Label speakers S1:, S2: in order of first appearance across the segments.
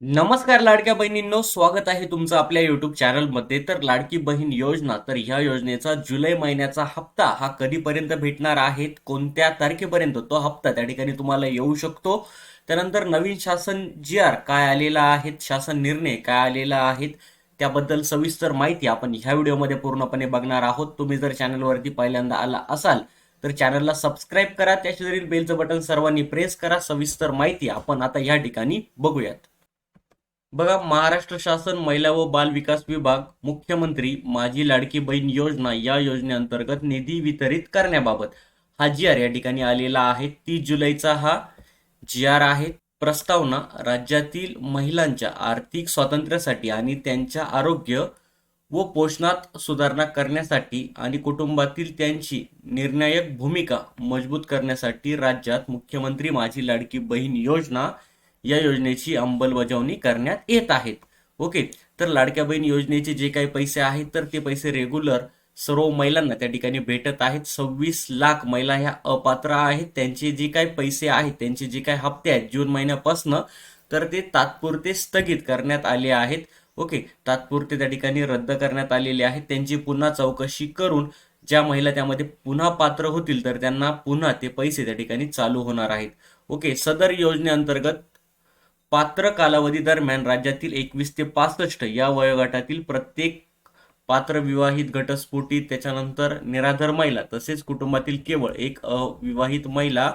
S1: नमस्कार लाडक्या बहिणींनो, स्वागत आहे तुमचं आपल्या युट्यूब चॅनलमध्ये. तर लाडकी बहीण योजना, तर ह्या योजनेचा जुलै महिन्याचा हप्ता हा कधीपर्यंत भेटणार आहे, कोणत्या तारखेपर्यंत तो हप्ता त्या ठिकाणी तुम्हाला येऊ शकतो. त्यानंतर नवीन शासन जी आर काय आलेला आहे, शासन निर्णय काय आलेला आहे, त्याबद्दल सविस्तर माहिती आपण ह्या व्हिडिओमध्ये पूर्णपणे बघणार आहोत. तुम्ही जर चॅनलवरती पहिल्यांदा आला असाल तर चॅनलला सबस्क्राईब करा, त्या शेजारील बेलचं बटन सर्वांनी प्रेस करा. सविस्तर माहिती आपण आता ह्या ठिकाणी बघूयात. बघा, महाराष्ट्र शासन महिला व बाल विकास विभाग, मुख्यमंत्री माझी लाडकी बहीण योजना या योजनेअंतर्गत निधी वितरित करण्याबाबत हा जी आर या ठिकाणी आलेला आहे. 30 जुलैचा हा जी आर आहे. प्रस्तावना राज्यातील महिलांच्या आर्थिक स्वातंत्र्यासाठी आणि त्यांच्या आरोग्य व पोषणात सुधारणा करण्यासाठी आणि कुटुंबातील त्यांची निर्णायक भूमिका मजबूत करण्यासाठी राज्यात मुख्यमंत्री माझी लाडकी बहीण योजना या योजनेची अंमलबजावणी करण्यात येत आहेत. ओके. तर लाडक्या बहीण योजनेचे जे काही पैसे आहेत तर ते पैसे रेग्युलर सर्व महिलांना त्या ठिकाणी भेटत आहेत. 26 लाख महिला ह्या अपात्र आहेत. त्यांचे जे काही पैसे आहेत, त्यांचे जे काही हप्ते आहेत जून महिन्यापासून, तर ते तात्पुरते स्थगित करण्यात आले आहेत. ओके. तात्पुरते त्या ठिकाणी रद्द करण्यात आलेले आहेत. त्यांची पुन्हा चौकशी करून ज्या महिला त्यामध्ये पुन्हा पात्र होतील तर त्यांना पुन्हा ते पैसे त्या ठिकाणी चालू होणार आहेत. ओके. सदर योजनेअंतर्गत पात्र कालावधी दरम्यान राज्यातील 21 ते 65 या वयोगटातील प्रत्येक पात्र विवाहित घटस्फोटित, त्याच्यानंतर निराधार महिला, तसेच कुटुंबातील केवळ एक अविवाहित महिला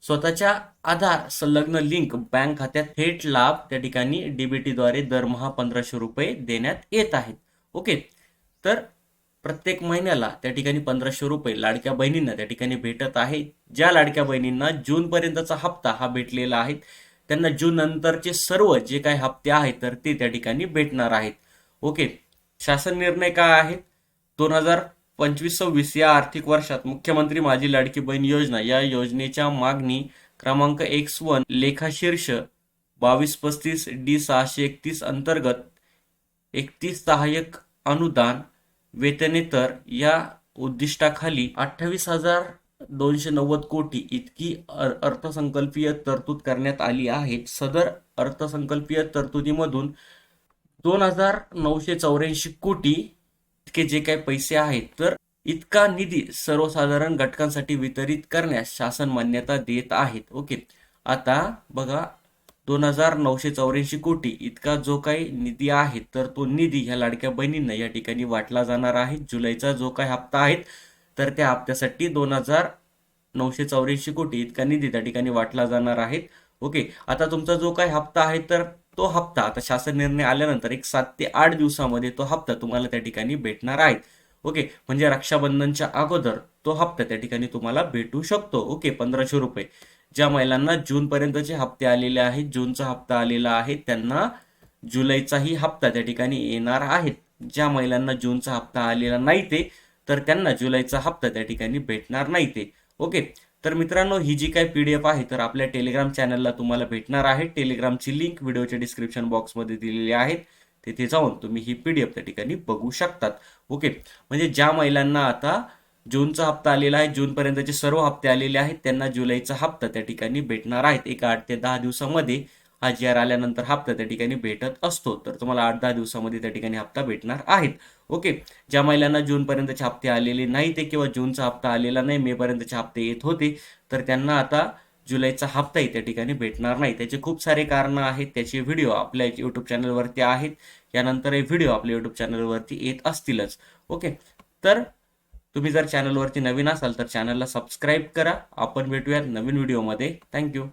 S1: स्वतःच्या आधार संलग्न लिंक बँक खात्यात थेट लाभ त्या ठिकाणी डीबीटीद्वारे दरमहा 1500 रुपये देण्यात येत आहेत. ओके. तर प्रत्येक महिन्याला त्या ठिकाणी 1500 रुपये लाडक्या बहिणींना त्या ठिकाणी भेटत आहे. ज्या लाडक्या बहिणींना जून पर्यंतचा हप्ता हा भेटलेला आहे त्यांना जून नंतरचे सर्व जे काही हप्ते आहेत तर ते त्या ठिकाणी भेटणार आहेत. ओके. शासन निर्णय काय आहे? 2025-26 या आर्थिक वर्षात मुख्यमंत्री माझी लाडकी बहीण योजना या योजनेच्या मागणी क्रमांक X1 लेखाशीर्ष 2235D631 अंतर्गत 31 सहाय्यक अनुदान वेतनेतर या उद्दिष्टाखाली 28,290 कोटी इतकी अर्थसंकल्पीय तरतूद करण्यात आली आहे. सदर अर्थसंकल्पीय तरतुदीमधून 2,984 कोटी इतके जे काही पैसे आहेत तर इतका निधी सर्वसाधारण घटकांसाठी वितरित करण्यास शासन मान्यता देत आहेत. ओके. आता बघा, 2,984 कोटी इतका जो काही निधी आहे तर तो निधी ह्या लाडक्या बहिणींना या ठिकाणी वाटला जाणार आहे. जुलैचा जो काही हप्ता आहे तर त्या हप्त्यासाठी 2,984 कोटी इतका निधी त्या ठिकाणी वाटला जाणार आहे. ओके. आता तुमचा जो काही हप्ता आहे तर तो हप्ता आता शासन निर्णय आल्यानंतर एक 7 ते 8 दिवसामध्ये तो हप्ता तुम्हाला त्या ठिकाणी भेटणार आहे. ओके. म्हणजे रक्षाबंधनच्या अगोदर तो हप्ता त्या ठिकाणी तुम्हाला भेटू शकतो. ओके. 1500 रुपये. ज्या महिलांना जून पर्यंतचे हप्ते आलेले आहेत, जूनचा हप्ता आलेला आहे, त्यांना जुलैचाही हप्ता त्या ठिकाणी येणार आहेत. ज्या महिलांना जूनचा हप्ता आलेला नाही ते तर त्यांना जुलैचा हप्ता त्या ठिकाणी भेटणार नाही ते. ओके. तर मित्रांनो, ही जी काही पीडीएफ आहे तर आपल्या टेलिग्राम चॅनलला तुम्हाला भेटणार आहे. टेलिग्रामची लिंक व्हिडिओच्या डिस्क्रिप्शन बॉक्समध्ये दिलेली आहे. तिथे जाऊन तुम्ही ही पीडीएफ त्या ठिकाणी बघू शकतात. ओके. म्हणजे ज्या महिलांना आता जूनचा हप्ता आलेला आहे, जून पर्यंतचे सर्व हप्ते आलेले आहेत, त्यांना जुलैचा हप्ता त्या ठिकाणी भेटणार आहेत. एक 8 ते 10 दिवसामध्ये हा जी आर आल्यानंतर हप्ता त्या ठिकाणी भेटत असतो. तर तुम्हाला 8-10 दिवसामध्ये त्या ठिकाणी हप्ता भेटणार आहेत. ओके. ज्या महिलांना जून पर्यंतचे हप्ते आलेले नाही ते किंवा जूनचा हप्ता आलेला नाही, मे पर्यंतचे हप्ते येत होते, तर त्यांना आता जुलैचा हप्ताही त्या ठिकाणी भेटणार नाही. त्याचे खूप सारे कारणं आहेत. त्याचे व्हिडिओ आपल्या युट्यूब चॅनलवरती आहेत. यानंतर हे व्हिडिओ आपल्या युट्यूब चॅनलवरती येत असतीलच. ओके. तर तुम्ही जर चॅनलवरती नवीन असाल तर चॅनलला सबस्क्राईब करा. आपण भेटूयात नवीन व्हिडिओमध्ये. थँक्यू.